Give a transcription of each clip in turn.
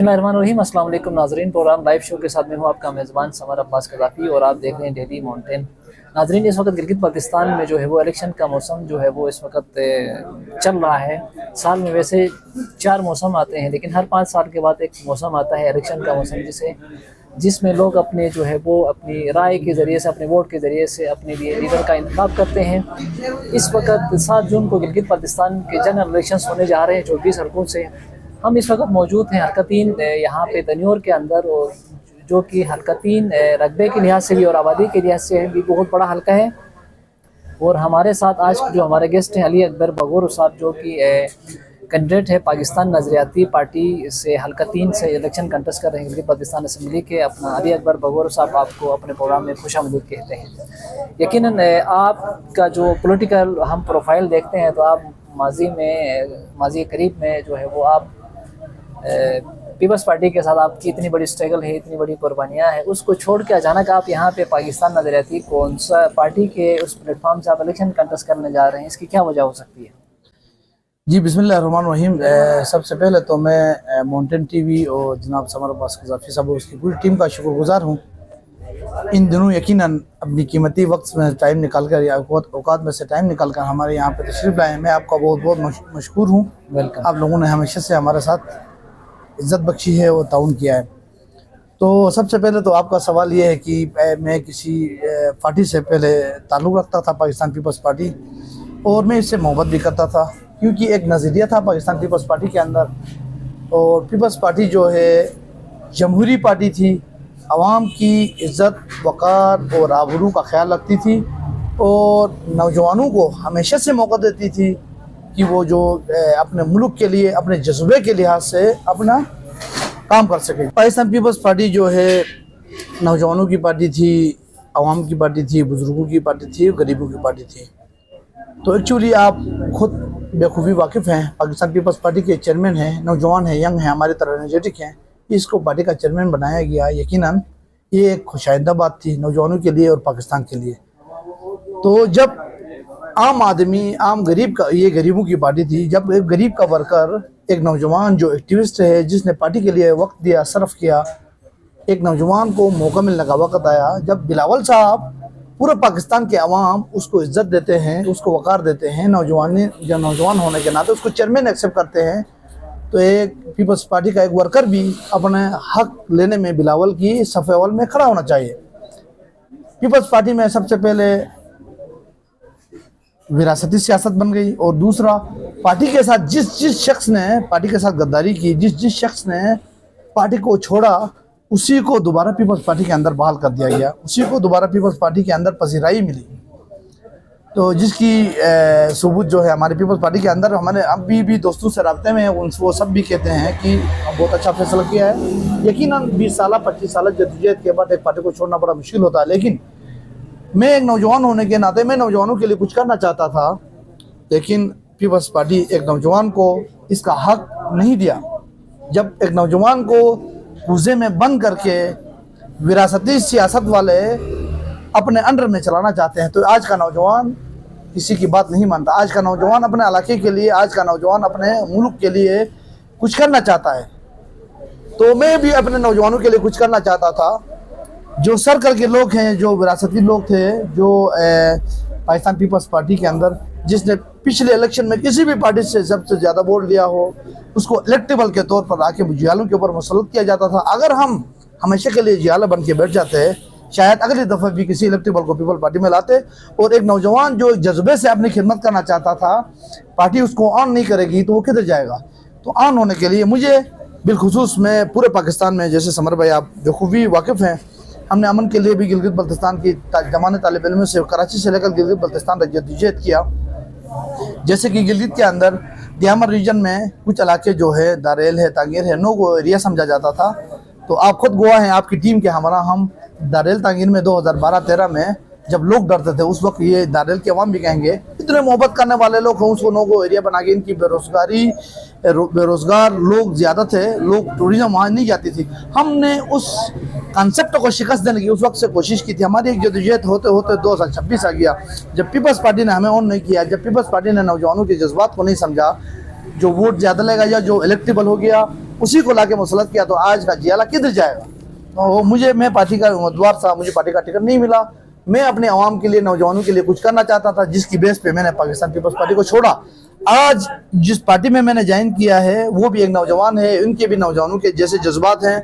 बिस्मिल्लाहिर्रहमानिर्रहीम। अस्सलाम वालेकुम नाज़रीन, प्रोग्राम लाइव शो के साथ में हूँ आपका मेज़बान समर अब्बास कज़ाफ़ी और आप देख रहे हैं डेली माउंटेन। नाज़रीन, इस वक्त गिलगित बल्तिस्तान में जो है वो इलेक्शन का मौसम जो है वो इस वक्त चल रहा है। साल में वैसे 4 मौसम आते हैं, लेकिन हर 5 साल के बाद एक मौसम आता है इलेक्शन का मौसम, जिसमें लोग अपने जो है वो अपनी राय के ज़रिए से, अपने वोट के ज़रिए से अपने लिए लीडर का इंतखाब करते हैं। इस वक्त 7 जून को गिलगित बल्तिस्तान के जनरल इलेक्शन होने जा रहे हैं 24 हल्कों से। हम इस वक्त मौजूद हैं हल्का 3 यहाँ पे तन्योर के अंदर, और जो कि हल्का 3 रकबे के लिहाज से भी और आबादी के लिहाज से भी बहुत बड़ा हल्का है। और हमारे साथ आज जो हमारे गेस्ट हैं अली अकबर बगोर साहब, जो कि कैंडिडेट है पाकिस्तान नज़रियाती पार्टी से, हल्का 3 से इलेक्शन कंटेस्ट कर रहे हैं गिलगित बल्तिस्तान असम्बली के। अपना अली अकबर बगोर साहब आपको अपने प्रोग्राम में खुशामदीद कहते हैं। यकीनन आपका जो पॉलिटिकल हम प्रोफाइल देखते हैं तो आप माजी करीब में जो है वो आप पीपल्स पार्टी के साथ आपकी इतनी बड़ी स्ट्रगल है, इतनी बड़ी कुर्बानियाँ हैं, उसको छोड़ के अचानक आप यहाँ पे पाकिस्तान नज़रियाती कौन सा पार्टी के उस प्लेटफॉर्म से आप इलेक्शन कंटेस्ट करने जा रहे हैं, इसकी क्या वजह हो सकती है? जी बिस्मिल्लाहिर्रहमानिर्रहीम। सबसे पहले तो मैं माउंटेन टीवी और जनाब समर अब्बास कज़ाफ़ी साहब उसकी पूरी टीम का शुक्रगुजार हूँ। इन दिनों यकीनन अपनी कीमती वक्त में टाइम निकाल कर या औकात में से टाइम निकाल कर हमारे यहाँ पे तशरीफ़ लाए। मैं आपका बहुत बहुत मशकूर हूँ। वेलकम। आप लोगों ने हमेशा से हमारे साथ इज़्ज़त बख्शी है और ताउन किया है। तो सबसे पहले तो आपका सवाल ये है कि मैं किसी पार्टी से पहले ताल्लुक़ रखता था, पाकिस्तान पीपल्स पार्टी, और मैं इससे मोहब्बत भी करता था क्योंकि एक नज़रिया था पाकिस्तान पीपल्स पार्टी के अंदर। और पीपल्स पार्टी जो है जमहूरी पार्टी थी, आवाम की इज़्ज़त, वक़ार और आबरू का ख्याल रखती थी और नौजवानों को हमेशा से मौका देती थी कि वो जो अपने मुल्क के लिए, अपने जज्बे के लिहाज से अपना काम कर सके। पाकिस्तान पीपल्स पार्टी जो है नौजवानों की पार्टी थी, आवाम की पार्टी थी, बुज़ुर्गों की पार्टी थी, गरीबों की पार्टी थी। तो एक्चुअली आप खुद बेखूबी वाकिफ़ हैं, पाकिस्तान पीपल्स पार्टी के चेयरमैन हैं, नौजवान हैं, यंग हैं, हमारे तरह एनर्जेटिक हैं, इसको पार्टी का चेयरमैन बनाया गया। यकीनन ये एक खुशाइंदा बात थी नौजवानों के लिए और पाकिस्तान के लिए। तो जब आम आदमी, आम गरीब का, ये गरीबों की पार्टी थी, जब एक गरीब का वर्कर, एक नौजवान जो एक्टिविस्ट है, जिसने पार्टी के लिए वक्त दिया, सर्फ किया, एक नौजवान को मौका मिलने का वक्त आया, जब बिलावल साहब, पूरे पाकिस्तान के अवाम उसको इज़्ज़त देते हैं, उसको वक़ार देते हैं, नौजवान होने के नाते उसको चेयरमैन एक्सेप्ट करते हैं, तो एक पीपल्स पार्टी का एक वर्कर भी अपने हक लेने में बिलावल की सफ़े अव्वल में खड़ा होना चाहिए। पीपल्स पार्टी में सबसे पहले विरासती सियासत बन गई, और दूसरा पार्टी के साथ जिस शख्स ने पार्टी के साथ गद्दारी की, जिस शख्स ने पार्टी को छोड़ा, उसी को दोबारा पीपल्स पार्टी के अंदर बहाल कर दिया गया, उसी को दोबारा पीपल्स पार्टी के अंदर पजीराई मिली। तो जिसकी सबूत जो है हमारे पीपल्स पार्टी के अंदर, हमारे अभी भी दोस्तों से रब्ते में हैं, वो सब भी कहते हैं कि बहुत अच्छा फैसला किया है। यकीनन 20 साल 25 साल जद्दोजहद के बाद एक पार्टी को छोड़ना बड़ा मुश्किल होता है, लेकिन मैं एक नौजवान होने के नाते मैं नौजवानों के लिए कुछ करना चाहता था, लेकिन पीपल्स पार्टी एक नौजवान को इसका हक नहीं दिया। जब एक नौजवान को कूजे में बंद करके विरासती सियासत वाले अपने अंडर में चलाना चाहते हैं, तो आज का नौजवान किसी की बात नहीं मानता। आज का नौजवान अपने इलाके के लिए, आज का नौजवान अपने मुल्क के लिए कुछ करना चाहता है। तो मैं भी अपने नौजवानों के लिए कुछ करना चाहता था। जो सर्कल के लोग हैं, जो विरासती लोग थे, जो पाकिस्तान पीपल्स पार्टी के अंदर, जिसने पिछले इलेक्शन में किसी भी पार्टी से सबसे ज़्यादा वोट लिया हो, उसको इलेक्टेबल के तौर पर आके जियालों के ऊपर मुसल्लत किया जाता था। अगर हम हमेशा के लिए जियाला बन के बैठ जाते, शायद अगली दफ़ा भी किसी इलेक्टेबल को पीपल पार्टी में लाते, और एक नौजवान जो जज्बे से अपनी खिदमत करना चाहता था, पार्टी उसको ऑन नहीं करेगी तो वो किधर जाएगा। तो ऑन होने के लिए मुझे बिलखुसूस मैं पूरे पाकिस्तान में, जैसे समर भाई आप बेखूबी वाकिफ़ हैं, हमने अमन के लिए भी गिलगित बल्तिस्तान की जमाने तालिब इल्मों से कराची से लेकर गिलगित बल्तिस्तान जद्दोजहद किया। जैसे कि गिलगित के अंदर दियामर रीजन में कुछ इलाके जो है दारेल है, तांगीर है, नो को एरिया समझा जाता था। तो आप खुद गवाह हैं, आपकी टीम के हमारा, हम दारेल तांगीर में 2012-13 में जब लोग डरते थे, उस वक्त ये दारेल के अवाम भी कहेंगे इतने मोहब्बत करने वाले लोग हैं, उसको नो को एरिया बना के, इनकी बेरोज़गार लोग ज़्यादा थे, लोग टूरिज्म वहाँ नहीं जाती थी। हमने उस कंसेप्ट को शिकस्त देने की उस वक्त से कोशिश की थी। हमारी एक जद्दोजहद होते होते 2026 आ गया, जब पीपल्स पार्टी ने हमें ऑन नहीं किया, जब पीपल्स पार्टी ने नौजवानों के जज्बात को नहीं समझा, जो वोट ज़्यादा लेगा या जो इलेक्टेबल हो गया उसी को लाके मुसलत किया, तो आज का जियाला किधर जाएगा? तो मुझे, मैं पार्टी का उम्मीदवार था, मुझे पार्टी का टिकट नहीं मिला। मैं अपने अवाम के लिए, नौजवानों के लिए कुछ करना चाहता था, जिसकी बेस पे मैंने पाकिस्तान पीपल्स पार्टी को छोड़ा। आज जिस पार्टी में मैंने ज्वाइन किया है वो भी एक नौजवान है, उनके भी नौजवानों के जैसे जज्बात हैं,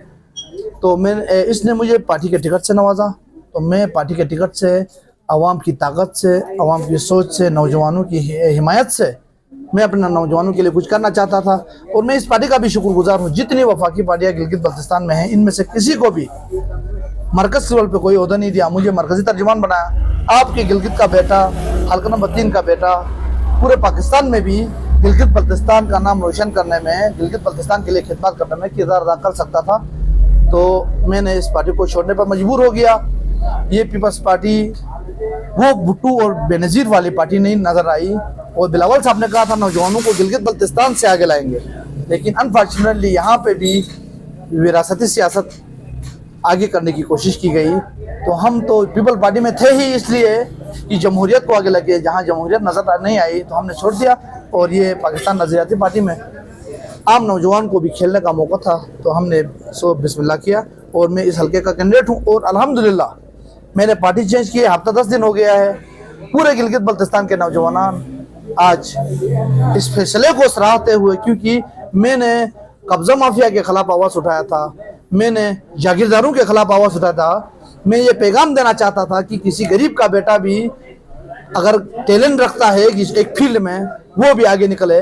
तो मैं, इसने मुझे पार्टी के टिकट से नवाजा। तो मैं पार्टी के टिकट से, अवाम की ताकत से, अवाम की सोच से, नौजवानों की हिमायत से मैं अपने नौजवानों के लिए कुछ करना चाहता था। और मैं इस पार्टी का भी शुक्रगुजार हूँ। जितनी वफाकी पार्टियाँ गिलगित बल्तिस्तान में हैं, इनमें से किसी को भी मरकज लेवल पे कोई ओहदा नहीं दिया, मुझे मरकजी तर्जुमान बनाया। आपके गिलगित का बेटा, हल्का नंबर 3 का बेटा, पूरे पाकिस्तान में भी गिलगित बल्तिस्तान का नाम रोशन करने में, गिलगित बल्तिस्तान के लिए खिदमत करने में किरदार अदा कर सकता था। तो मैंने इस पार्टी को छोड़ने पर मजबूर हो गया। ये पीपल्स पार्टी वो भुट्टू और बेनज़ीर वाली पार्टी नहीं नजर आई। और बिलावल साहब ने कहा था नौजवानों को गिलगित बल्तिस्तान से आगे लाएंगे, लेकिन अनफॉर्चुनेटली यहाँ पे भी विरासती सियासत आगे करने की कोशिश की गई। तो हम तो पीपल पार्टी में थे ही इसलिए कि जमहूरियत को आगे लगे, जहाँ जमहूरियत नजर नहीं आई तो हमने छोड़ दिया। और ये पाकिस्तान नजरियाती पार्टी में आम नौजवान को भी खेलने का मौका था, तो हमने सो बिस्मिल्लाह किया। और मैं इस हल्के का कैंडिडेट हूँ और अल्हम्दुलिल्लाह मैंने पार्टी चेंज की, हफ्ता 10 दिन हो गया है। पूरे गिलगित बल्तिस्तान के नौजवान आज इस फैसले को सराहते हुए, क्योंकि मैंने कब्जा माफिया के खिलाफ आवाज़ उठाया था, मैंने जागीरदारों के खिलाफ आवाज़ उठाया था। मैं ये पैगाम देना चाहता था कि किसी गरीब का बेटा भी अगर टैलेंट रखता है एक फील्ड में, वो भी आगे निकले।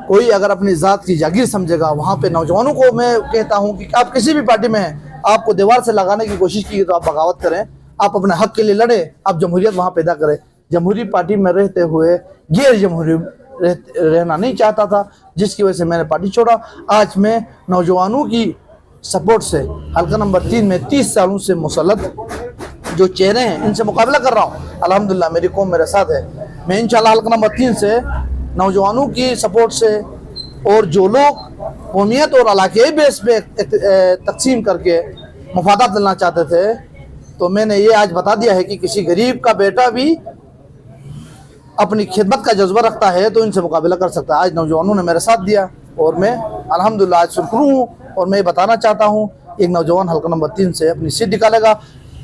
कोई अगर अपनी ज़ात की जागीर समझेगा, वहाँ पे नौजवानों को मैं कहता हूँ कि आप किसी भी पार्टी में हैं, आपको दीवार से लगाने की कोशिश की तो आप बगावत करें, आप अपने हक के लिए लड़ें, आप जमहूरियत वहाँ पैदा करें। जमहूरी पार्टी में रहते हुए गैर जमहूरी रहना नहीं चाहता था, जिसकी वजह से मैंने पार्टी छोड़ा। आज मैं नौजवानों की सपोर्ट से हल्का नंबर 3 में 30 सालों से मुसल्लत जो चेहरे हैं, इनसे मुकाबला कर रहा हूँ। अल्हम्दुलिल्लाह मेरी कौम मेरे साथ है। मैं इंशाल्लाह हल्का नंबर 3 से नौजवानों की सपोर्ट से, और जो लोग कौमियत और इलाके बेस पे तकसीम करके मफादात दिलाना चाहते थे, तो मैंने ये आज बता दिया है कि किसी गरीब का बेटा भी अपनी खिदमत का जज्बा रखता है तो इनसे मुकाबला कर सकता है। आज नौजवानों ने मेरा साथ दिया और मैं अल्हम्दुलिल्लाह आज शुक्र हूँ। और मैं बताना चाहता हूँ, एक नौजवान हल्का नंबर 3 से अपनी सीट निकालेगा,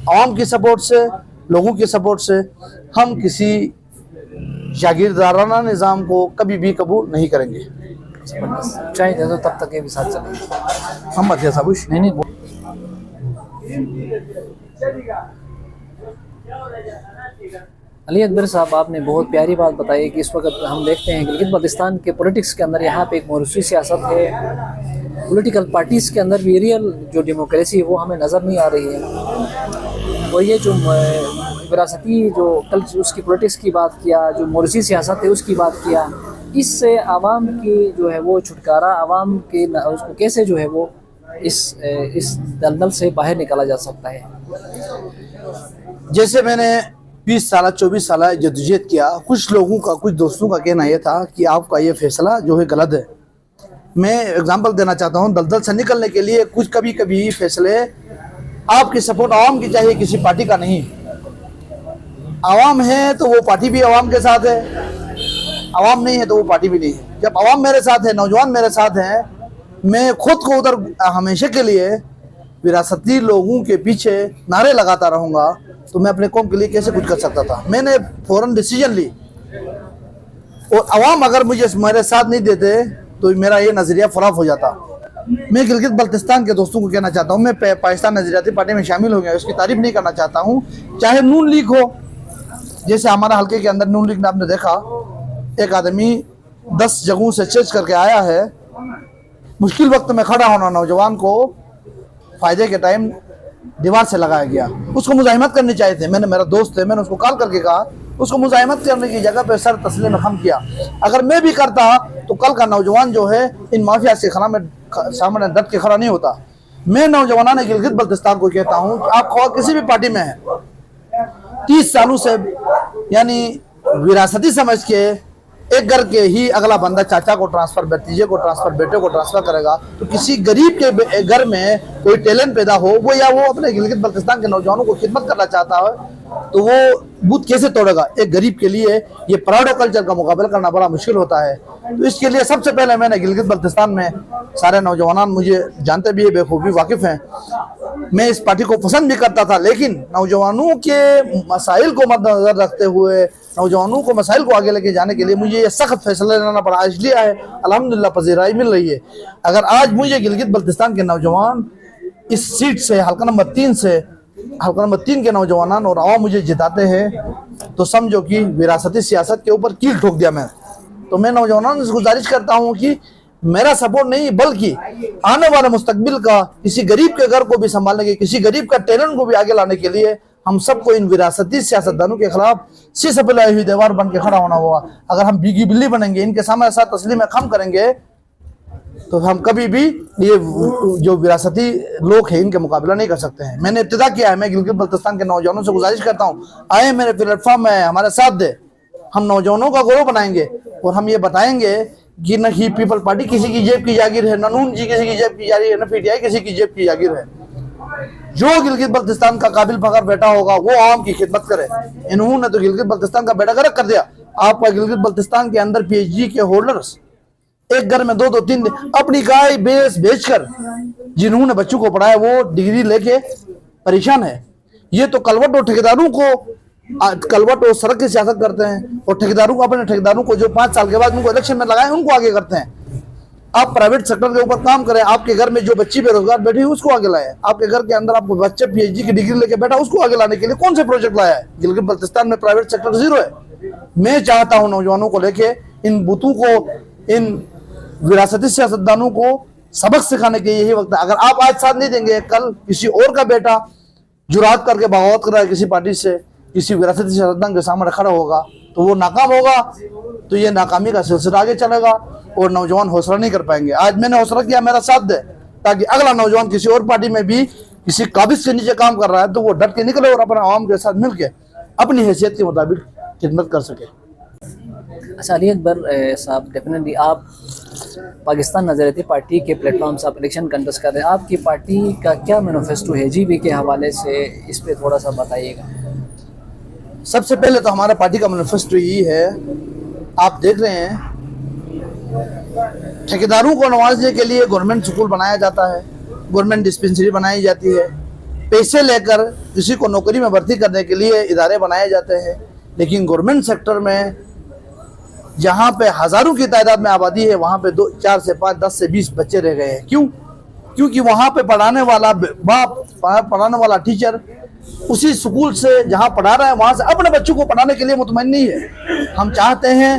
आवाम की सपोर्ट से, लोगों की सपोर्ट से। हम किसी जागीरदाराना निज़ाम को कभी भी कबूल नहीं करेंगे। चाहे दे दो तब तक ये भी साथ चलेंगे। हम मत साबुश नहीं नहीं अली अकबर साहब, आपने बहुत प्यारी बात बताई कि इस वक्त हम देखते हैं गिलगित बल्तिस्तान के पॉलिटिक्स के अंदर यहाँ पे एक मौरूसी सियासत है। पॉलिटिकल पार्टीज़ के अंदर भी रियल जो डेमोक्रेसी है वो हमें नज़र नहीं आ रही है। और ये जो विरासती जो कल उसकी पॉलिटिक्स की बात किया, जो मौरूसी सियासत है उसकी बात किया, इससे आवाम की जो है वो छुटकारा, आवाम के उसको कैसे जो है वो इस दलदल से बाहर निकाला जा सकता है। जैसे मैंने 20 साल 24 साल जदोजहद किया, कुछ लोगों का, कुछ दोस्तों का कहना यह था कि आपका ये फैसला जो है गलत है। मैं एग्जांपल देना चाहता हूँ, दलदल से निकलने के लिए कुछ कभी कभी फैसले आपकी सपोर्ट आवाम की चाहिए, किसी पार्टी का नहीं। आवाम है तो वो पार्टी भी आवाम के साथ है, आवाम नहीं है तो वो पार्टी भी नहीं है। जब आवाम मेरे साथ है, नौजवान मेरे साथ हैं, मैं खुद को उधर हमेशा के लिए विरासती लोगों के पीछे नारे लगाता रहूँगा, तो मैं अपने कौम के लिए कैसे कुछ कर सकता था। मैंने फ़ौरन डिसीजन ली, और आवाम अगर मुझे मेरे साथ नहीं देते तो मेरा ये नज़रिया ख़राब हो जाता। मैं गिलगित बल्तिस्तान के दोस्तों को कहना चाहता हूँ, मैं पाकिस्तान नज़रियाती पार्टी में शामिल हो गया, उसकी तारीफ नहीं करना चाहता हूँ। चाहे नून लीग हो, जैसे हमारा हल्के के अंदर नून लीग ने आपने देखा, एक आदमी 10 जगहों से चेंज करके आया है। मुश्किल वक्त में खड़ा होना नौजवान को फ़ायदे के टाइम दीवार से लगाया गया। उसको मुजाहिमत करनी चाहिए थी। मैंने, मेरा दोस्त है, मैंने उसको कॉल करके कहा, उसको मुजाहिमत करने की जगह पे सर तस्लीम खम किया। अगर मैं भी करता तो कल का नौजवान जो है इन माफिया से सामने डट के खड़ा नहीं होता। मैं नौजवान गिलगित बल्तिस्तान को कहता हूँ कि आप किसी भी पार्टी में हैं, 30 सालों से यानी विरासती समझ के एक घर के ही अगला बंदा चाचा को ट्रांसफर, भतीजे को ट्रांसफर, बेटे को ट्रांसफर करेगा, तो किसी गरीब के घर में कोई टैलेंट पैदा हो, वो या वो अपने गिलगित बल्तिस्तान के नौजवानों को खिदमत करना चाहता है, तो वो बूथ कैसे तोड़ेगा। एक गरीब के लिए ये प्राउड कल्चर का मुकाबला करना बड़ा मुश्किल होता है। तो इसके लिए सबसे पहले मैंने गिलगित बल्तिस्तान में सारे नौजवान मुझे जानते भी है, बेखूबी वाकिफ हैं। मैं इस पार्टी को पसंद भी करता था, लेकिन नौजवानों के मसाइल को मद्देनजर रखते हुए, नौजवानों को मसाइल को आगे लेके जाने के लिए मुझे ये सख्त फैसला लेना पड़ा। आज लिया है, अल्हम्दुलिल्लाह पजीराई मिल रही है। अगर आज मुझे गिलगित बल्तिस्तान के नौजवान इस सीट से हल्का नंबर 3 के नौजवान और आवाम मुझे जिताते हैं, तो समझो कि विरासती सियासत के ऊपर कील ठोक दिया मैंने। तो मैं नौजवानों से गुजारिश करता हूँ कि मेरा सपोर्ट नहीं, बल्कि आने वाले मुस्तकबिल का किसी गरीब के घर को भी संभालने के, किसी गरीब का टैलेंट को भी आगे लाने के लिए हम सबको इन विरासती सियासतदानों के खिलाफ शीश पे लाई हुई दीवार बन के खड़ा होना होगा। अगर हम बीगी बिल्ली बनेंगे, इनके सामने साथ तस्लीम खम करेंगे, तो हम कभी भी ये जो विरासती लोग हैं इनके मुकाबला नहीं कर सकते हैं। मैंने इब्तिदा किया है, मैं गिलगित बल्तिस्तान के नौजवानों से गुजारिश करता हूँ, आए मेरे प्लेटफॉर्म में हमारे साथ दे, हम नौजवानों का गौरव बनाएंगे और हम ये बताएंगे कि न ही पीपल पार्टी किसी की जेब की जागीर है, न नून जी किसी की जेब की जागीर है, न पीटीआई किसी की जेब की जागीर है। जो गिलगित बल्तिस्तान का काबिल फखर बेटा होगा वो आवाम की खिदमत करे। इन्होंने तो गिलगित बल्तिस्तान का बेड़ा गर्क कर दिया। आपका गिलगित बल्तिस्तान के अंदर पीएचडी के होल्डर्स एक घर में 2-2-3 अपनी गाय बेचकर जिन्होंने बच्चों को पढ़ाया वो डिग्री लेके परेशान है। ये तो कलवट और ठेकेदारों को, कलवट और सड़क की सियासत करते हैं, और ठेकेदारों को, अपने ठेकेदारों को जो 5 साल के बाद उनको इलेक्शन में लगाए उनको आगे करते हैं। आप प्राइवेट सेक्टर के ऊपर काम करें, आपके घर में जो बच्ची बेरोजगार बैठी है उसको आगे लाए, आपके घर के अंदर आपको बच्चे पीएचडी की डिग्री लेके बैठा उसको आगे लाने के लिए कौन से प्रोजेक्ट लाया है। गिलगित बल्तिस्तान में प्राइवेट सेक्टर 0 है। मैं चाहता हूं नौजवानों को लेके, इन बुतों को, इन विरासती सियासतदानों को सबक सिखाने के यही वक्त है। अगर आप आज साथ नहीं देंगे, कल किसी और का बेटा जुरात करके बगावत कर रहा है किसी पार्टी से, किसी विरासती सियासतदान के सामने खड़ा होगा तो वो नाकाम होगा, तो ये नाकामी का सिलसिला आगे चलेगा और नौजवान हौसला नहीं कर पाएंगे। आज मैंने हौसला किया, मेरा साथ दे, ताकि अगला नौजवान किसी और पार्टी में भी किसी काबिज के नीचे काम कर रहा है तो वो डट के निकले और अपने आवाम के साथ मिलकर अपनी हैसियत के मुताबिक खिदमत कर सके। अच्छा अली अकबर साहब, डेफिनेटली आप पाकिस्तान नज़रियाती पार्टी के प्लेटफॉर्म से आप इलेक्शन कंटेस्ट कर रहे हैं, आपकी पार्टी का क्या मैनिफेस्टो है जीबी के हवाले से, इस पे थोड़ा सा बताइएगा। सबसे पहले तो हमारा पार्टी का मैनिफेस्टो यही है, आप देख रहे हैं ठेकेदारों को नवाजने के लिए गवर्नमेंट स्कूल बनाया जाता है, गवर्नमेंट डिस्पेंसरी बनाई जाती है, पैसे लेकर किसी को नौकरी में भर्ती करने के लिए इदारे बनाए जाते हैं। लेकिन गवर्नमेंट सेक्टर में जहाँ पे हज़ारों की तादाद में आबादी है, वहाँ पे 2, 4 से 5, 10 से 20 बच्चे रह गए हैं। क्यों? क्योंकि वहाँ पे पढ़ाने वाला बाप, पढ़ाने वाला टीचर उसी स्कूल से जहाँ पढ़ा रहा है वहाँ से अपने बच्चों को पढ़ाने के लिए मुतमईन नहीं है। हम चाहते हैं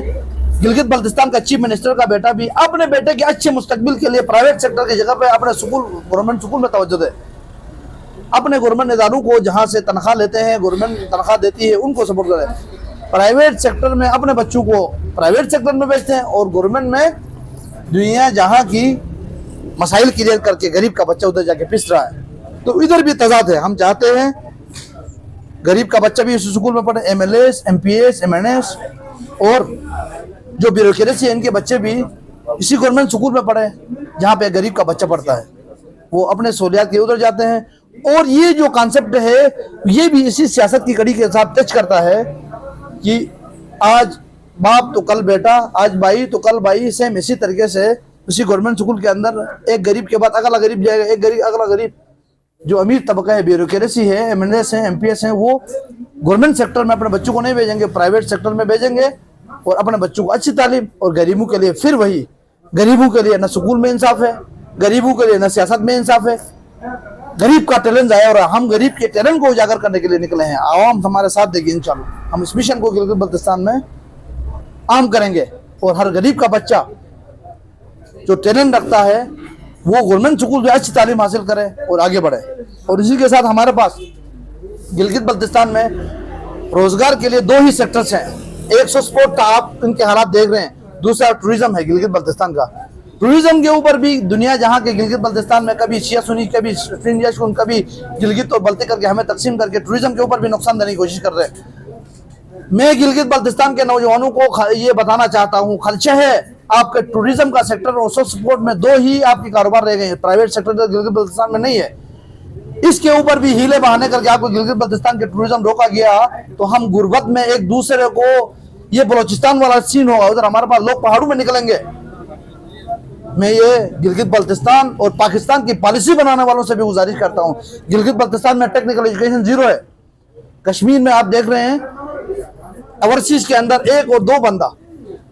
गिलगित बल्तिस्तान का चीफ मिनिस्टर का बेटा भी अपने बेटे के अच्छे मुस्तकबिल के लिए प्राइवेट सेक्टर की जगह पे अपने स्कूल, गवर्नमेंट स्कूल में तवज्जो दे। अपने गवर्नमेंट इदारों को जहाँ से तनख्वाह लेते हैं, गवर्नमेंट तनख्वाह देती है, उनको सपोर्ट करें। प्राइवेट सेक्टर में अपने बच्चों को प्राइवेट सेक्टर में भेजते हैं और गवर्नमेंट में दुनिया जहाँ की मसाइल क्लियर करके गरीब का बच्चा उधर जाके पिस रहा है। तो इधर भी तजाद है। हम चाहते हैं गरीब का बच्चा भी उस स्कूल में पढ़े, एमएलएस, एमपीएस, एमएनएस और जो ब्यूरोक्रेसी है इनके बच्चे भी इसी गवर्नमेंट स्कूल में पढ़े जहाँ पे गरीब का बच्चा पढ़ता है। वो अपने सहूलियात के उधर जाते हैं। और ये जो कॉन्सेप्ट है ये भी इसी सियासत की कड़ी के साथ टच करता है कि आज बाप तो कल बेटा, आज भाई तो कल भाई, सेम इसी तरीके से उसी गवर्नमेंट स्कूल के अंदर एक गरीब के बाद अगला गरीब जाएगा, एक गरीब अगला गरीब। जो अमीर तबका है, ब्यूरोक्रेसी है, एमएनएस है, एमपीएस है, वो गवर्नमेंट सेक्टर में अपने बच्चों को नहीं भेजेंगे, प्राइवेट सेक्टर में भेजेंगे और अपने बच्चों को अच्छी तालीम। और गरीबों के लिए फिर वही, गरीबों के लिए न स्कूल में इंसाफ है, गरीबों के लिए न सियासत में इंसाफ है। गरीब का टैलेंट आया और हम गरीब के टैलेंट को उजागर करने के लिए निकले हैं। आवाम हमारे साथ देगी इंशाल्लाह। हम इस मिशन को गिलगित बल्तिस्तान में आम करेंगे और हर गरीब का बच्चा जो टैलेंट रखता है वो गवर्नमेंट स्कूल में अच्छी तालीम हासिल करे और आगे बढ़े। और इसी के साथ हमारे पास गिलगित बल्तिस्तान में रोजगार के लिए 2 ही सेक्टर्स हैं। एक सो स्पोर्ट का आप इनके हालात देख रहे हैं, दूसरा टूरिज्म है गिलगित बल्तिस्तान का। टूरिज्म के ऊपर भी दुनिया जहाँ के गिलगित बल्तिस्तान में कभी शिया सुनी, कभी इंडिया कभी गिलगित और बल्ती करके हमें तकसीम करके टूरिज्म के ऊपर भी नुकसान देने की कोशिश कर रहे हैं। मैं गिलगित बल्तिस्तान के नौजवानों को ये बताना चाहता हूँ, खर्चा है आपके टूरिज्म का सेक्टर और सोशल सपोर्ट में दो ही आपके कारोबार रह गए हैं, प्राइवेट सेक्टर तो गिलगित बल्तिस्तान में नहीं है। इसके ऊपर भी हीले बहाने करके आपको गिलगित बल्तिस्तान के टूरिज्म रोका गया तो हम गुर्बत में एक दूसरे को, ये बलोचिस्तान वाला सीन होगा, उधर हमारे पास लोग पहाड़ों में निकलेंगे। मैं ये गिलगित बल्तिस्तान और पाकिस्तान की पॉलिसी बनाने वालों से भी गुजारिश करता हूँ, गिलगित बल्तिस्तान में टेक्निकल एजुकेशन जीरो है। कश्मीर में आप देख रहे हैं ओवरसीज के अंदर 1 और 2 बंदा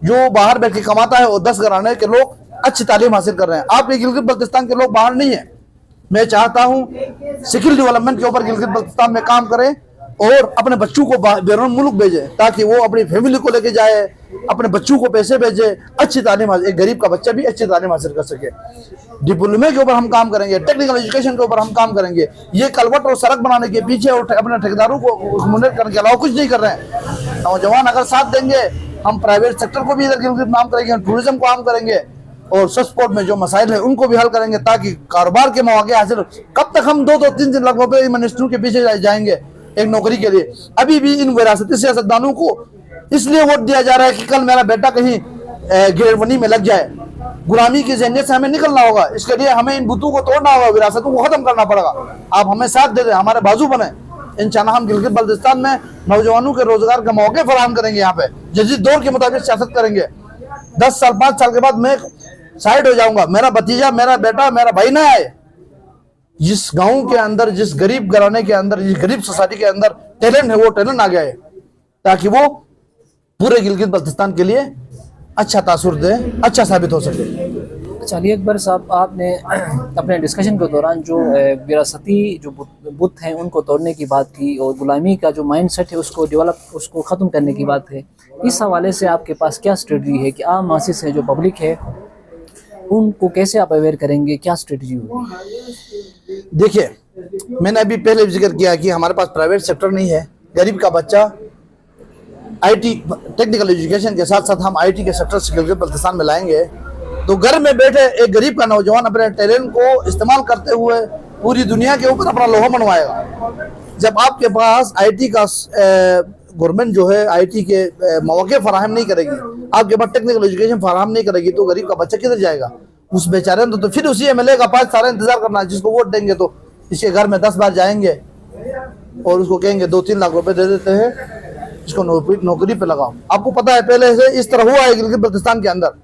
जो बाहर बैठ के कमाता है और 10 घराने के लोग अच्छी तालीम हासिल कर रहे हैं। आपके गिलगित बल्तिस्तान के लोग बाहर नहीं है। मैं चाहता हूं स्किल डेवलपमेंट के ऊपर गिलगित बल्तिस्तान में काम करें और अपने बच्चों को बैरून मुल्क भेजे ताकि वो अपनी फैमिली को लेके जाए, अपने बच्चों को पैसे भेजे, अच्छी तालीम, एक गरीब का बच्चा भी अच्छी तालीम हासिल कर सके। डिप्लोमे के ऊपर हम काम करेंगे, टेक्निकल एजुकेशन के ऊपर हम काम करेंगे। ये कलवट और सड़क बनाने के पीछे और अपने ठेकेदारों को मुनर करने के अलावा कुछ नहीं कर रहे हैं। नौजवान अगर साथ देंगे, हम प्राइवेट सेक्टर को भी इधर गिलगित में काम करेंगे, टूरिज्म को काम करेंगे और सस्पोर्ट में जो मसाइल है उनको भी हल करेंगे ताकि कारोबार के मौके हासिल। कब तक हम 2-2, 3-3 लाख रुपए मिनिस्टरों के पीछे जाएंगे एक नौकरी के लिए? अभी भी इन विरासती सियासतदानों को इसलिए वोट दिया जा रहा है कि कल मेरा बेटा कहीं गिरवनी में लग जाए। गुलामी की जहनियत से हमें निकलना होगा, इसके लिए हमें इन बुतों को तोड़ना होगा, विरासतों को खत्म करना पड़ेगा। आप हमें साथ दे दें, हमारे बाजू बने। इंशाअल्लाह हम गिलगित बल्तिस्तान में नौजवानों के रोजगार के मौके फराहम करेंगे। यहाँ पे जदीद दौर के मुताबिक सियासत करेंगे। 10 साल 5 साल के बाद मैं साइड हो जाऊंगा, मेरा भतीजा, मेरा बेटा, मेरा भाई ना आए। जिस गांव के अंदर, जिस गरीब घराने के अंदर, जिस गरीब सोसाइटी के अंदर टैलेंट है, वो टैलेंट आ गया है ताकि वो पूरे गिलगित बल्तिस्तान के लिए अच्छा तासुर दे, अच्छा साबित हो सके। चलिए अकबर साहब, आपने अपने डिस्कशन के दौरान जो विरासती जो बुत हैं उनको तोड़ने की बात की और गुलामी का जो माइंडसेट है उसको ख़त्म करने की बात है। इस हवाले से आपके पास क्या स्ट्रेटजी है कि आम मासिस है, जो पब्लिक है, उनको कैसे आप अवेयर करेंगे, क्या स्ट्रेटजी होगी? देखिए, मैंने अभी पहले भी जिक्र किया कि हमारे पास प्राइवेट सेक्टर नहीं है। गरीब का बच्चा आईटी टेक्निकल एजुकेशन के साथ साथ हम आईटी के सेक्टर से गिलगित बल्तिस्तान में लाएंगे तो घर में बैठे एक गरीब का नौजवान अपने टैलेंट को इस्तेमाल करते हुए पूरी दुनिया के ऊपर अपना लोहा मनवाएगा। जब आपके पास आईटी का गवर्नमेंट जो है आईटी के मौके फराहम नहीं करेगी, आपके पास टेक्निकल एजुकेशन फराहम नहीं करेगी, तो गरीब का बच्चा किधर जाएगा? उस बेचारे ने तो फिर उसी एमएलए का 5 साल इंतजार करना है जिसको वोट देंगे तो इसके घर में 10 बार जाएंगे और उसको कहेंगे 2-3 लाख रुपए दे देते हैं, इसको नौकरी पे लगाओ। आपको पता है पहले से इस तरह हुआ है गिलगित बल्तिस्तान के अंदर।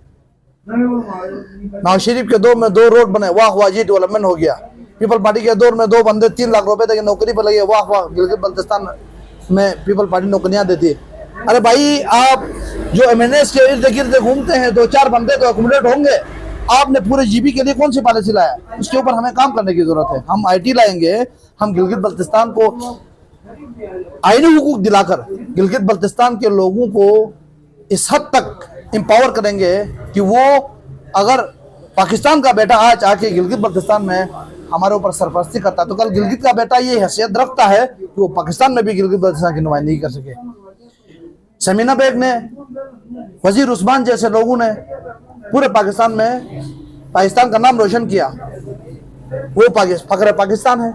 नवाज शरीफ के दौर में 2 रोड बने, वाह वाह जी डेवलपमेंट हो गया। पीपल पार्टी के दौर में 2 बंदे 3 लाख रुपए देके नौकरी पे लगे, वाह वाह गिलगित बल्तिस्तान में पीपल पार्टी नौकरियां देती है। अरे भाई, आप जो एमएनएस के इर्द गिर्द घूमते हैं, 2-4 बंदे तो अकोमोडेट होंगे। आपने पूरे जीबी के लिए कौन सी पॉलिसी लाया? उसके ऊपर हमें काम करने की जरूरत है। हम आईटी लाएंगे, हम गिलगित बल्तिस्तान को आईनी हुकूक दिलाकर गिलगित बल्तिस्तान के लोगों को इस हद तक एम्पावर करेंगे कि वो, अगर पाकिस्तान का बेटा आज आके गिलगित बल्तिस्तान में हमारे ऊपर सरपरस्ती करता है तो कल गिलगित का बेटा ये हैसियत रखता है कि वो पाकिस्तान में भी गिलगित बल्तिस्तान की नुमाइंदगी कर सके। समीना बेग ने, वजीर उस्मान जैसे लोगों ने पूरे पाकिस्तान में पाकिस्तान का नाम रोशन किया। वो फख्र पाकिस्तान है।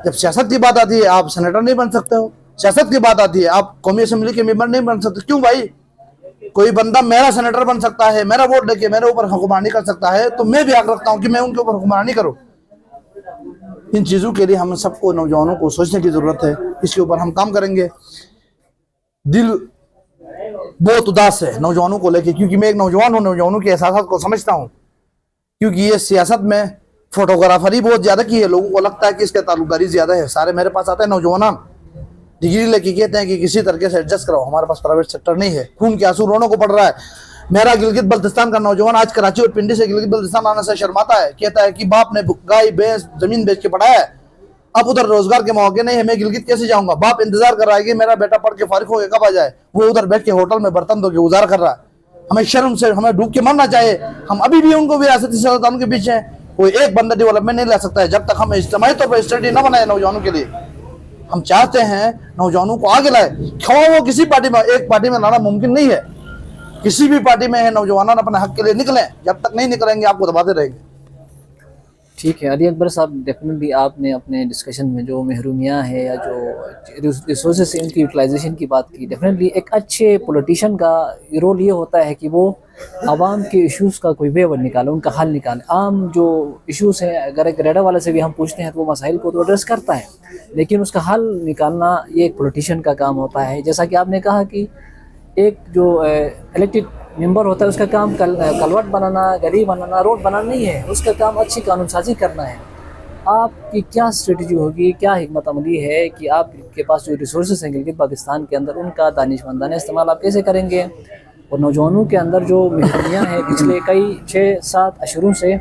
जब सियासत की बात आती है आप सेनेटर नहीं बन सकते हो, सियासत की बात आती है आप कौमी असेंबली के मेंबर नहीं बन सकते। क्यों भाई? कोई बंदा मेरा सेनेटर बन सकता है, मेरा वोट लेके मेरे ऊपर हुक्मरानी कर सकता है, तो मैं भी हक रखता हूं कि मैं उनके ऊपर हुक्मरानी करूं। इन चीजों के लिए हम सबको, नौजवानों को सोचने की जरूरत है। इसके ऊपर हम काम करेंगे। दिल बहुत उदास है नौजवानों को लेके, क्योंकि मैं एक नौजवान हूँ, नौजवानों के एहसास को समझता हूँ। क्योंकि ये सियासत में फोटोग्राफरी बहुत ज्यादा की है, लोगों को लगता है कि इसके ताल्लुकदारी ज्यादा है। सारे मेरे पास आते हैं नौजवान, डिग्री लेके कहते हैं कि किसी तरीके से एडजस्ट कराओ। हमारे पास प्राइवेट सेक्टर नहीं है, खून के आंसू रोने को पड़ रहा है। मेरा गिलगित बल्तिस्तान का नौजवान आज कराची और पिंडी से गिलगित बल्तिस्तान आने से शर्माता है, कहता है कि बाप ने गाय भैंस जमीन बेच के पढ़ाया है, अब उधर रोजगार के मौके नहीं है, मैं गिलगित कैसे जाऊंगा? बाप इंतजार कर रहा है कि मेरा बेटा पढ़ के फारिग होकर कब आ जाए, वो उधर बैठ के होटल में बर्तन धो के गुजार कर रहा है। हमें शर्म से हमें डूब के मरना चाहिए। हम अभी भी उनको विरासती सियासतदानों के पीछे हैं। कोई एक बंदा डेवलपमेंट नहीं ला सकता है जब तक हम इज्तिमाई तौर पर स्ट्रेटजी न बनाए नौजवानों के लिए। हम चाहते हैं नौजवानों को आगे लाए। खवा वो किसी पार्टी में, एक पार्टी में लाना मुमकिन नहीं है। किसी भी पार्टी में है, नौजवान अपने हक के लिए निकलें। जब तक नहीं निकलेंगे आपको दबाते रहेंगे। ठीक है अली अकबर साहब, डेफिनेटली आपने अपने डिस्कशन में जो महरूमियाँ है या जो रिसोर्सेज इनकी यूटिलाइजेशन की बात की, डेफिनेटली एक अच्छे पॉलिटिशियन का रोल ये होता है कि वो आवाम के इश्यूज़ का कोई वेवर निकाले, उनका हल निकाले। आम जो इश्यूज़ हैं, अगर एक रेडा वाले से भी हम पूछते हैं तो वो मसाइल को तो एड्रेस करता है, लेकिन उसका हल निकालना ये एक पॉलिटिशियन का काम होता है। जैसा कि आपने कहा कि एक जो इलेक्टेड मेंबर होता है उसका काम कलवट बनाना, गली बनाना, रोड बनाना नहीं है, उसका काम अच्छी कानून साजी करना है। आपकी क्या स्ट्रेटजी होगी, क्या हिकमत अमली है कि आपके पास जो रिसोर्सेज हैं गिलगित पाकिस्तान के अंदर, उनका दानिशमंदाना इस्तेमाल आप कैसे करेंगे, और नौजवानों के अंदर जो महरूमियाँ हैं पिछले कई 6-7 अशरों से,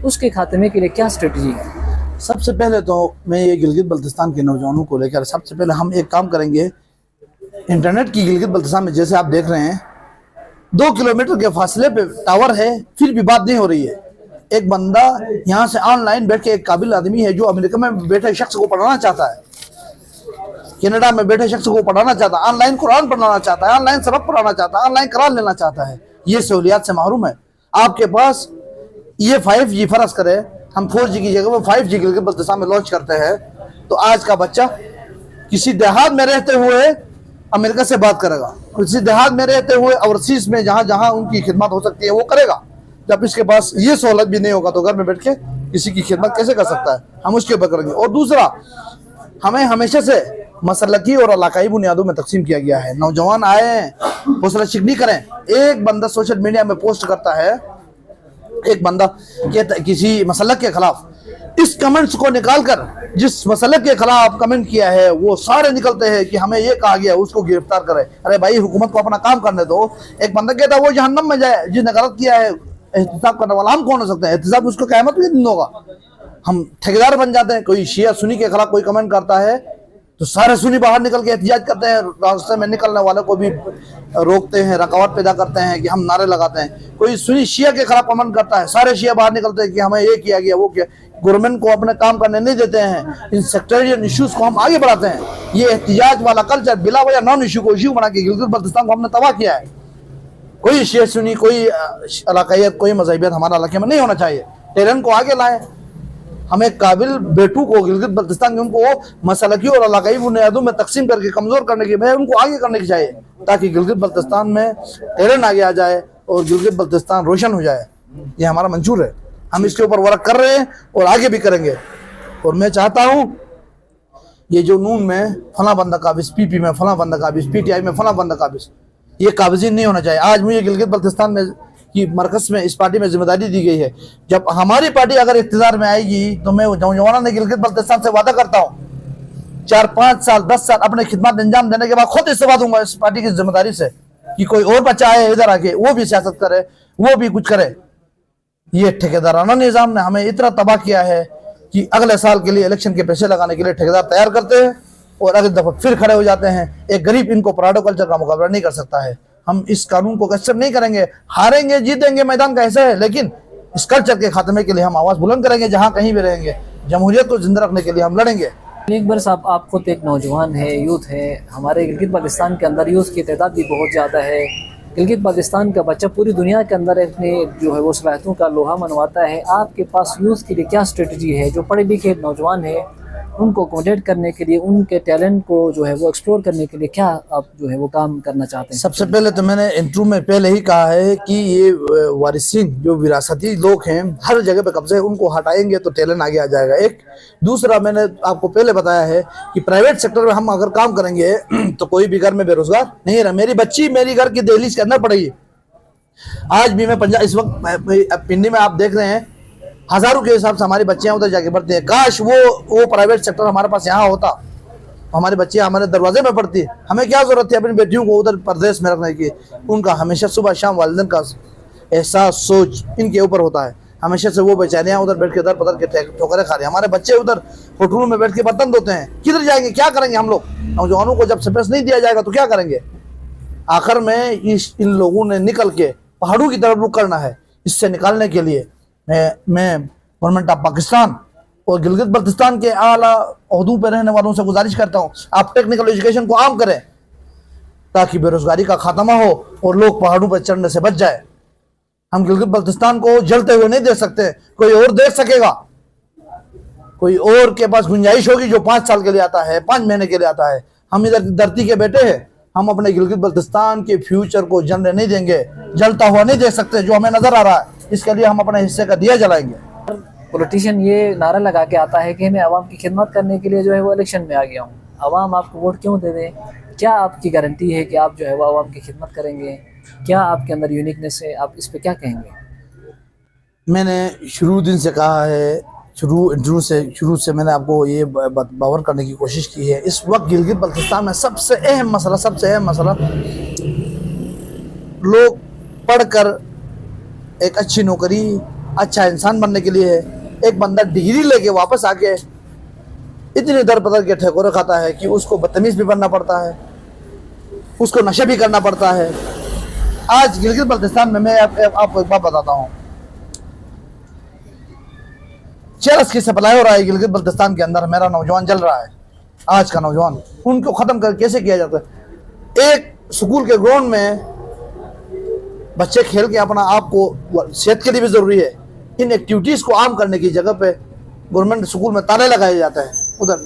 उसके खात्मे के लिए क्या स्ट्रेटजी है? सबसे पहले तो मैं ये गिलगित बल्तिस्तान के नौजवानों को लेकर सबसे पहले हम एक काम करेंगे। इंटरनेट की गिलगित बल्तिस्तान में जैसे आप देख रहे हैं 2 किलोमीटर के फासले पे टावर है, फिर भी बात नहीं हो रही है। एक बंदा यहाँ से ऑनलाइन बैठ के, एक काबिल आदमी है जो अमेरिका में बैठे शख्स को पढ़ाना चाहता है, कनाडा में बैठे शख्स को पढ़ाना चाहता है, ऑनलाइन कुरान पढ़ाना चाहता है, ऑनलाइन सबक पढ़ाना चाहता है, ऑनलाइन करार लेना चाहता है, ये सहूलियात से महरूम है। आपके पास ये 5G फर्ज करे, हम 4G की जगह वो 5G गिलगित बल्तिस्तान में लॉन्च करते हैं, तो आज का बच्चा किसी देहात में रहते हुए अमेरिका से बात करेगा, किसी देहात में रहते हुए ओवरसीज में जहाँ जहाँ उनकी खिदमत हो सकती है वो करेगा। जब इसके पास ये सहूलत भी नहीं होगा तो घर में बैठ के किसी की खिदमत कैसे कर सकता है, हम उसके ऊपर करेंगे। और दूसरा, हमें हमेशा से मसलकी और इलाकाई बुनियादों में तकसीम किया गया है। नौजवान आए हैं, हौसला शिकनी करें। एक बंदा सोशल मीडिया में पोस्ट करता है, एक बंदा किसी मसलक के खिलाफ, इस कमेंट्स को निकालकर जिस मसलक के खिलाफ कमेंट किया है वो सारे निकलते हैं कि हमें ये कहा गया उसको गिरफ्तार करे। अरे भाई, हुकूमत को अपना काम करने दो। एक बंदा कहता है वो जहन्नम में जाए जिसने गलत किया है, एहतिसाब करने वाला हम कौन हो सकते हैं? एहतिसाब उसको क़यामत के दिन होगा। हम ठेकेदार बन जाते हैं। कोई शिया सुन्नी के खिलाफ कोई कमेंट करता है तो सारे सुन्नी बाहर निकल के एहतिजाज करते हैं, रास्ते में निकलने वाले को भी रोकते हैं, रकावट पैदा करते हैं कि हम नारे लगाते हैं। कोई सुन्नी शिया के खिलाफ कमेंट करता है, सारे शिया बाहर निकलते हैं कि हमें ये किया गया, वो किया। गवर्नमेंट को अपने काम करने नहीं देते हैं। इन सेक्टरियन इश्यूज को हम आगे बढ़ाते हैं। ये एहतिजाज वाला कल्चर बिला वजह नॉन इशू को इशू बना के गिलगित बल्तिस्तान को हमने तबाह किया है। कोई शिया सुन्नी, कोई इलाकायत, कोई मजहबियत हमारे इलाके में नहीं होना चाहिए। टैलेंट को आगे लाएं। हमें काबिल बेटू को गिलगित बल्तिस्तान के उनको मसलकी और इलाकाई बुनियादों में तकसीम करके कमजोर करने की बजाय उनको आगे करने की चाहिए, ताकि गिलगित बल्तिस्तान में टैलेंट आगे आ जाए और गिलगित बल्तिस्तान रोशन हो जाए। ये हमारा मंशूर है, हम इसके ऊपर वर्क कर रहे हैं और आगे भी करेंगे। और मैं चाहता हूँ ये जो नून में फला बंदा काबिज, PP में फला बंदा काबिज, PTI में फला बंदा काबिज, ये काबिजी नहीं होना चाहिए। आज मुझे गिलगित बल्तिस्तान में की मरकज में इस पार्टी में जिम्मेदारी दी गई है। जब हमारी पार्टी अगर इख्तियार में आएगी तो मैं नौजवानों ने गिलगित बल्तिस्तान से वादा करता हूँ 4-5 साल 10 साल अपने खिदमत अंजाम देने के बाद खुद इस्तीफा दूंगा इस पार्टी की जिम्मेदारी से, कि कोई और बच्चा आए इधर आके वो भी सियासत करे, वो भी कुछ करे। ये ठेकेदाराना निज़ाम ने हमें इतना तबाह किया है कि अगले साल के लिए इलेक्शन के पैसे लगाने के लिए ठेकेदार तैयार करते हैं और अगली दफा फिर खड़े हो जाते हैं। एक गरीब इनको पराडो कल्चर का मुकाबला नहीं कर सकता है। हम इस कानून को एक्सेप्ट नहीं करेंगे। हारेंगे जीतेंगे मैदान का ऐसा है, लेकिन इस कल्चर के खात्मे के लिए हम आवाज़ बुलंद करेंगे जहाँ कहीं भी रहेंगे। जमहूरियत को जिंदा रखने के लिए हम लड़ेंगे। अकबर साहब, आप खुद एक नौजवान है, यूथ है। हमारे गिलगित पाकिस्तान के अंदर यूथ की तादाद भी बहुत ज़्यादा है। गिलगित पाकिस्तान का बच्चा पूरी दुनिया के अंदर अपने जो है वो सलाहियतों का लोहा मनवाता है। आपके पास यूथ के लिए क्या स्ट्रेटजी है? जो पढ़े लिखे नौजवान है उनको अकोमोडेट करने के लिए, उनके टैलेंट को जो है वो एक्सप्लोर करने के लिए क्या आप जो है वो काम करना चाहते हैं? सबसे पहले तो मैंने इंट्रो में पहले ही कहा है कि ये वारिसिन जो विरासती लोग हैं हर जगह पे कब्जे, उनको हटाएंगे तो टैलेंट आगे आ जाएगा। एक दूसरा, मैंने आपको पहले बताया है कि प्राइवेट सेक्टर में हम अगर काम करेंगे तो कोई भी घर में बेरोजगार नहीं रहा। मेरी बच्ची मेरी घर की दहलीज के अंदर पड़ेगी। आज भी मैं पंजाब, इस वक्त पिंडी में आप देख रहे हैं हजारों के हिसाब से हमारी बच्चियां उधर जाके पढ़ती हैं। काश वो प्राइवेट सेक्टर हमारे पास यहाँ होता, हमारी बच्चियां हमारे दरवाजे में पढ़ती। हमें क्या जरूरत है अपनी बेटियों को उधर परदेश में रखने की? उनका हमेशा सुबह शाम वालिदैन का एहसास, सोच इनके ऊपर होता है। हमेशा से वो बेचारियां उधर बैठ के दर पदर के ठोकरें खा रही हैं। हमारे बच्चे उधर होटलों में बैठ के बर्तन धोते हैं। किधर जाएंगे? क्या करेंगे हम लोग? नौजवानों को जब स्पेस नहीं दिया जाएगा तो क्या करेंगे? आखिर में इन लोगों ने निकल के पहाड़ों की तरफ रुख करना है। इससे निकालने के लिए मैं गवर्नमेंट ऑफ पाकिस्तान और गिलगित बल्तिस्तान के आला ओहदों पर रहने वालों से गुजारिश करता हूँ, आप टेक्निकल एजुकेशन को आम करें ताकि बेरोजगारी का खात्मा हो और लोग पहाड़ों पर चढ़ने से बच जाए। हम गिलगित बल्तिस्तान को जलते हुए नहीं देख सकते, कोई और देख सकेगा। कोई और के पास गुंजाइश होगी जो 5 साल के लिए आता है, 5 महीने के लिए आता है। हम इधर धरती के बेटे हैं, हम अपने गिलगित बल्तिस्तान के फ्यूचर को जलने नहीं देंगे, जलता हुआ नहीं देख सकते जो हमें नजर आ रहा है। इसके लिए हम अपने हिस्से का दिया जलाएंगे। पॉलिटिशियन ये नारा लगा के आता है कि मैं आवाम की खिदमत करने के लिए जो है वो इलेक्शन में आ गया हूँ, आवाम आपको वोट क्यों दे दे? क्या आपकी गारंटी है कि आप जो है वो आवाम की खिदमत करेंगे? क्या आपके अंदर यूनिकनेस है? आप इस पे क्या कहेंगे? मैंने शुरू दिन से कहा है, शुरू से मैंने आपको ये बावर करने की कोशिश की है। इस वक्त गिलगित बल्तिस्तान में सबसे अहम मसला लोग पढ़कर एक अच्छी नौकरी, अच्छा इंसान बनने के लिए है। एक बंदा डिग्री लेके वापस आके इतनी दर बदर के ठेकोरे खाता है कि उसको बदतमीज भी बनना पड़ता है, उसको नशे भी करना पड़ता है। आज गिलगित बल्तिस्तान में मैं आपको एक बात बताता हूँ, चरस की सप्लाई हो रहा है गिलगित बल्तिस्तान के अंदर। मेरा नौजवान जल रहा है, आज का नौजवान। उनको ख़त्म कर कैसे किया जाता है? एक स्कूल के ग्राउंड में बच्चे खेल के अपना आप को, सेहत के लिए भी ज़रूरी है, इन एक्टिविटीज़ को आम करने की जगह पे गवर्नमेंट स्कूल में ताले लगाए जाते हैं। उधर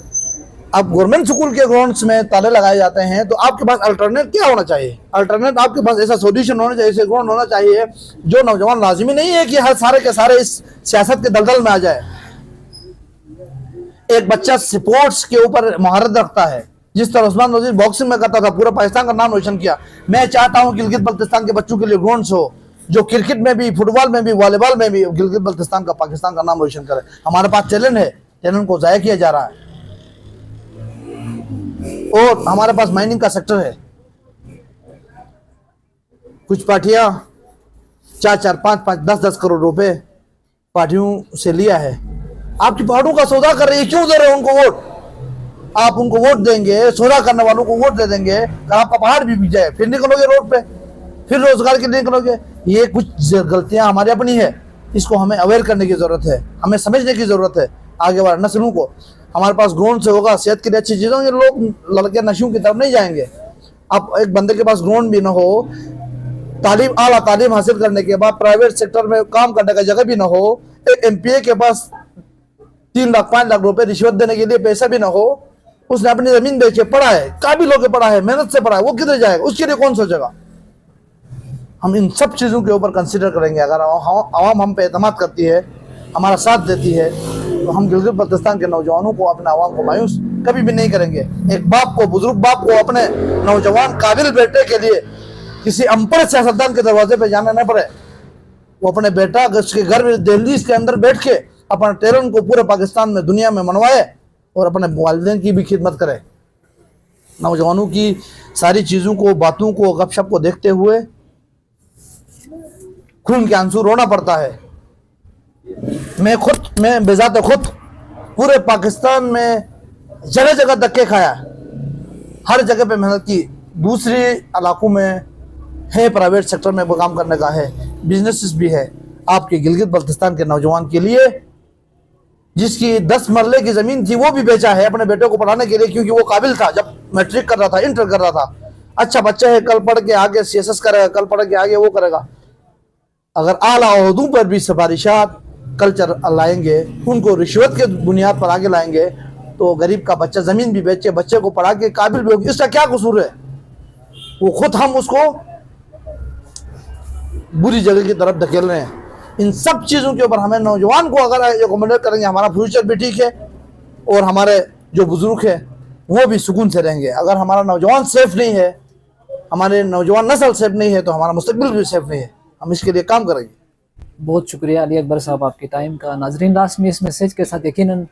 अब गवर्नमेंट स्कूल के ग्राउंड्स में ताले लगाए जाते हैं, तो आपके पास अल्टरनेट क्या होना चाहिए? अल्टरनेट आपके पास ऐसा सोल्यूशन होना चाहिए, ऐसे ग्राउंड होना चाहिए जो नौजवान, लाजिमी नहीं है कि हर सारे के सारे इस सियासत के दलदल में आ जाए। एक बच्चा स्पोर्ट्स के ऊपर महारत रखता है, जिस तरह उस्मान नजीर बॉक्सिंग में करता था, पूरा पाकिस्तान का नाम रोशन किया। मैं चाहता हूं गिलगित बल्तिस्तान के बच्चों के लिए ग्राउंड्स हो जो क्रिकेट में भी, फुटबॉल में भी, वॉलीबॉल में भी गिलगित बल्तिस्तान का, पाकिस्तान का नाम रोशन करे। हमारे पास टैलेंट है, टैलेंट को जाया किया जा रहा है। और हमारे पास माइनिंग का सेक्टर है। कुछ पार्टियां 4-4, 5-5, 10-10 करोड़ रुपए पार्टियों से लिया है। आपकी पार्टियों का सौदा कर रही है, क्यों दे रहे हो उनको वोट? आप उनको वोट देंगे, सौदा करने वालों को वोट दे देंगे, आपका पहाड़ भी बिक जाए, फिर निकलोगे रोड पे, फिर रोजगार के लिए निकलोगे। ये कुछ गलतियां हमारी अपनी है, इसको हमें अवेयर करने की जरूरत है, हमें समझने की जरूरत है आगे वाले नस्लों को। हमारे पास ग्राउंड से होगा, सेहत के लिए अच्छी चीज़ें होंगी, लोग लड़के नशों की तरफ नहीं जाएंगे। अब एक बंदे के पास ग्राउंड भी ना हो, तालीम, आला तालीम हासिल करने के बाद प्राइवेट सेक्टर में काम करने का जगह भी ना हो, एक MPA के पास 3 लाख 5 लाख रुपए रिश्वत देने के लिए पैसा भी ना हो, उसने अपनी जमीन बेच के पढ़ा है, काबिल होकर पढ़ा है, मेहनत से पढ़ा है, वो किधर जाएगा? उसके लिए कौन सोचेगा? हम इन सब चीज़ों के ऊपर कंसिडर करेंगे। अगर आवाम हम पे एतमाद करती है, हमारा साथ देती है, तो हम गिलगित बल्तिस्तान के नौजवानों को, अपने आवाम को मायूस कभी भी नहीं करेंगे। एक बाप को, बुजुर्ग बाप को अपने नौजवान काबिल बेटे के लिए किसी अनपढ़ सियासतदान के दरवाजे पे जाना न पड़े। वो अपने बेटा उसके घर में दिल्ली के अंदर बैठ के अपना टैलेंट को पूरे पाकिस्तान में, दुनिया में मनवाए और अपने वालिदैन की भी खिदमत करे। नौजवानों की सारी चीज़ों को, बातों को, गपशप को देखते हुए खून के आंसू रोना पड़ता है। मैं बेजाते खुद पूरे पाकिस्तान में जगह जगह धक्के खाया, हर जगह पे मेहनत की। दूसरे इलाकों में है, प्राइवेट सेक्टर में काम करने का है, बिजनेसेस भी है। आपके गिलगित बल्तिस्तान के नौजवान के लिए, जिसकी 10 मरले की ज़मीन थी, वो भी बेचा है अपने बेटे को पढ़ाने के लिए, क्योंकि वो काबिल था। जब मैट्रिक कर रहा था, इंटर कर रहा था, अच्छा बच्चा है, कल पढ़ के आगे CSS करेगा, कल पढ़ के आगे वो करेगा। अगर आला ओहदों पर भी सिफारिशात कल्चर लाएंगे, उनको रिश्वत के बुनियाद पर आगे लाएंगे, तो गरीब का बच्चा ज़मीन भी बेचे, बच्चे को पढ़ा के काबिल भी होगी। इसका क्या कसूर है? वो खुद हम उसको बुरी जगह की तरफ धकेल रहे हैं। इन सब चीज़ों के ऊपर हमें नौजवान को अगर एकोमोडेट करेंगे, हमारा फ्यूचर भी ठीक है और हमारे जो बुजुर्ग हैं वो भी सुकून से रहेंगे। अगर हमारा नौजवान सेफ नहीं है, हमारे नौजवान नस्ल सेफ नहीं है, तो हमारा मुस्तकबिल भी सेफ नहीं है। हम इसके लिए काम करेंगे। बहुत शुक्रिया अली अकबर साहब आपके टाइम का। नाजरीन, लास्ट में इस मैसेज के साथ, यकीनन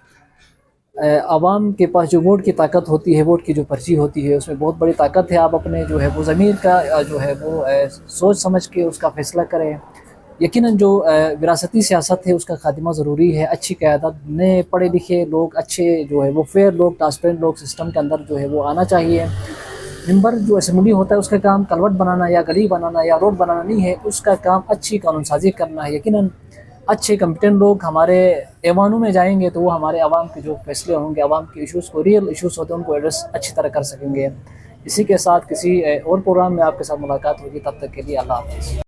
आवाम के पास जो वोट की ताकत होती है, वोट की जो पर्ची होती है, उसमें बहुत बड़ी ताकत है। आप अपने जो है वो ज़मीर का जो है वो सोच समझ के उसका फ़ैसला करें। यकीनन जो विरासती सियासत है उसका खात्मा ज़रूरी है। अच्छी क़यादत, नए पढ़े लिखे लोग, अच्छे जो है वो फेयर लोग, ट्रांसपेरेंट लोग सिस्टम के अंदर जो है वो आना चाहिए। मेंबर जो असेंबली होता है उसका काम कलवट बनाना या गली बनाना या रोड बनाना नहीं है, उसका काम अच्छी कानून साजी करना है। यकीनन अच्छे कम्पिटेंट लोग हमारे ऐवानों में जाएंगे तो वो हमारे आवाम के जो फैसले होंगे, आवाम के इश्यूज़ को, रियल इश्यूज़ होते हैं, उनको एड्रेस अच्छी तरह कर सकेंगे। इसी के साथ किसी और प्रोग्राम में आपके साथ मुलाकात होगी। तब तक के लिए अल्लाह हाफ़िज़।